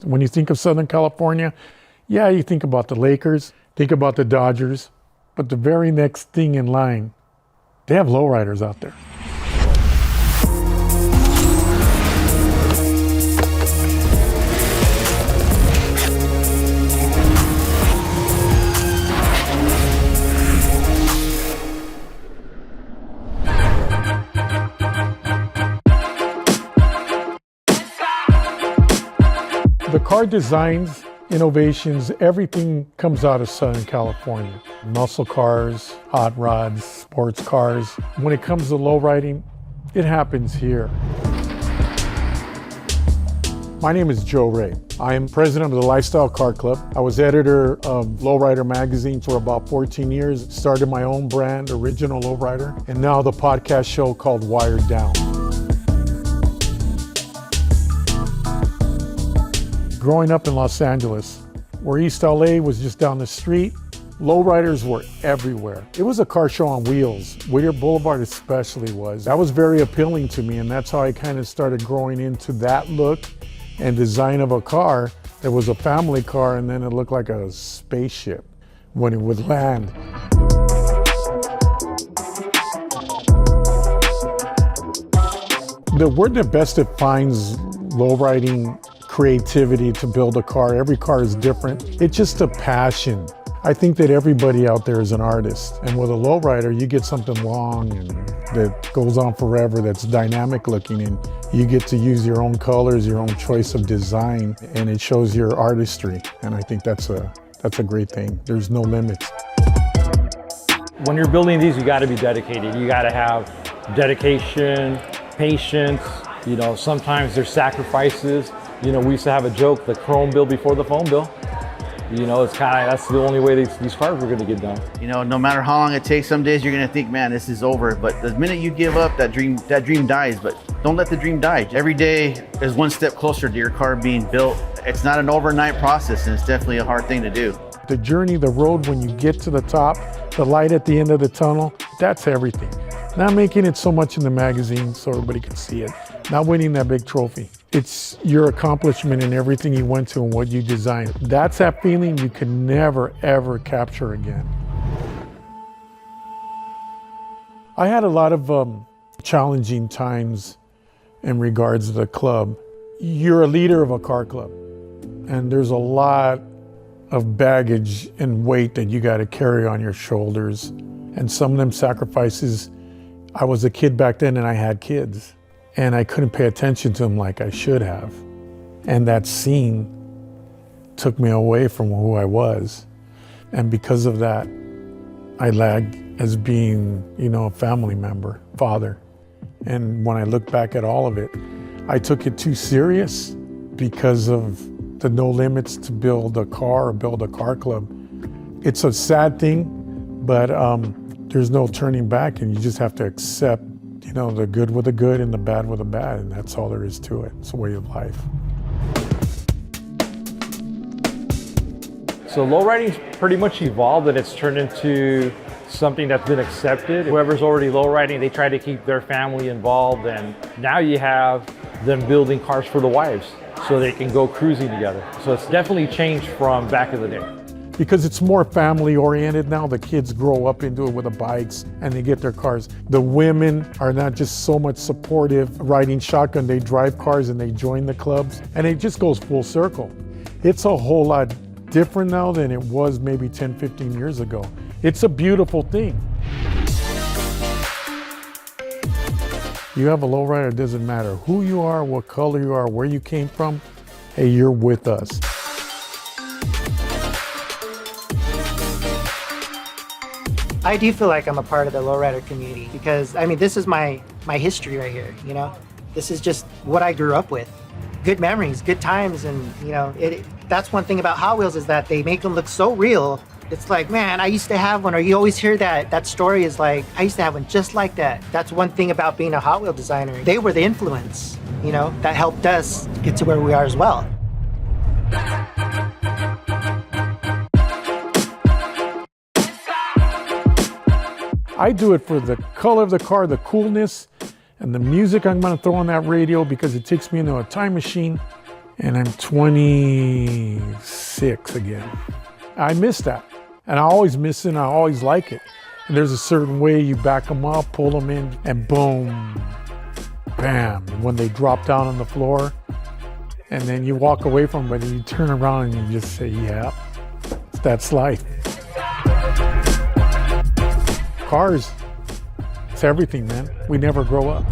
When you think of Southern California, yeah, you think about the Lakers, think about the Dodgers, but the very next thing in line, they have lowriders out there. The car designs, innovations, everything comes out of Southern California. Muscle cars, hot rods, sports cars. When it comes to lowriding, it happens here. My name is Joe Ray. I am president of the Lifestyle Car Club. I was editor of Lowrider magazine for about 14 years. Started my own brand, Original Lowrider, and now the podcast show called Wired Down. Growing up in Los Angeles, where East LA was just down the street, lowriders were everywhere. It was a car show on wheels. Whittier Boulevard especially was. That was very appealing to me, and that's how I kind of started growing into that look and design of a car that was a family car, and then it looked like a spaceship when it would land. The word that best defines lowriding creativity to build a car. Every car is different. It's just a passion. I think that everybody out there is an artist. And with a lowrider, you get something long and that goes on forever, that's dynamic looking, and you get to use your own colors, your own choice of design, and it shows your artistry. And I think that's a great thing. There's no limits. When you're building these, you gotta be dedicated. You gotta have dedication, patience. You know, sometimes there's sacrifices. You know, we used to have a joke, the chrome bill before the phone bill. You know, it's kind of, that's the only way these cars were gonna get done. You know, no matter how long it takes, some days you're gonna think, man, this is over. But the minute you give up, that dream dies. But don't let the dream die. Every day is one step closer to your car being built. It's not an overnight process, and it's definitely a hard thing to do. The journey, the road, when you get to the top, the light at the end of the tunnel, that's everything. Not making it so much in the magazine so everybody can see it. Not winning that big trophy. It's your accomplishment in everything you went to and what you designed. That's that feeling you can never, ever capture again. I had a lot of challenging times in regards to the club. You're a leader of a car club, and there's a lot of baggage and weight that you got to carry on your shoulders. And some of them sacrifices, I was a kid back then and I had kids, and I couldn't pay attention to them like I should have. And that scene took me away from who I was. And because of that, I lagged as being, you know, a family member, father. And when I look back at all of it, I took it too serious because of the no limits to build a car or build a car club. It's a sad thing, but there's no turning back, and you just have to accept, you know, the good with the good and the bad with the bad, and that's all there is to it. It's a way of life. So lowriding's pretty much evolved, and it's turned into something that's been accepted. Whoever's already lowriding, they try to keep their family involved, and now you have them building cars for the wives so they can go cruising together. So it's definitely changed from back in the day. Because it's more family oriented now. The kids grow up into it with the bikes and they get their cars. The women are not just so much supportive, riding shotgun, they drive cars and they join the clubs, and it just goes full circle. It's a whole lot different now than it was maybe 10, 15 years ago. It's a beautiful thing. You have a lowrider, it doesn't matter who you are, what color you are, where you came from, hey, you're with us. I do feel like I'm a part of the lowrider community because, I mean, this is my history right here, you know? This is just what I grew up with. Good memories, good times, and, you know, that's one thing about Hot Wheels is that they make them look so real. It's like, man, I used to have one, or you always hear that story is like, I used to have one just like that. That's one thing about being a Hot Wheel designer. They were the influence, you know, that helped us get to where we are as well. I do it for the color of the car, the coolness, and the music I'm gonna throw on that radio because it takes me into a time machine and I'm 26 again. I miss that. And I always miss it and I always like it. And there's a certain way you back them up, pull them in, and boom, bam. When they drop down on the floor, and then you walk away from them, and you turn around and you just say, yeah, that's life. Cars, it's everything, man. We never grow up.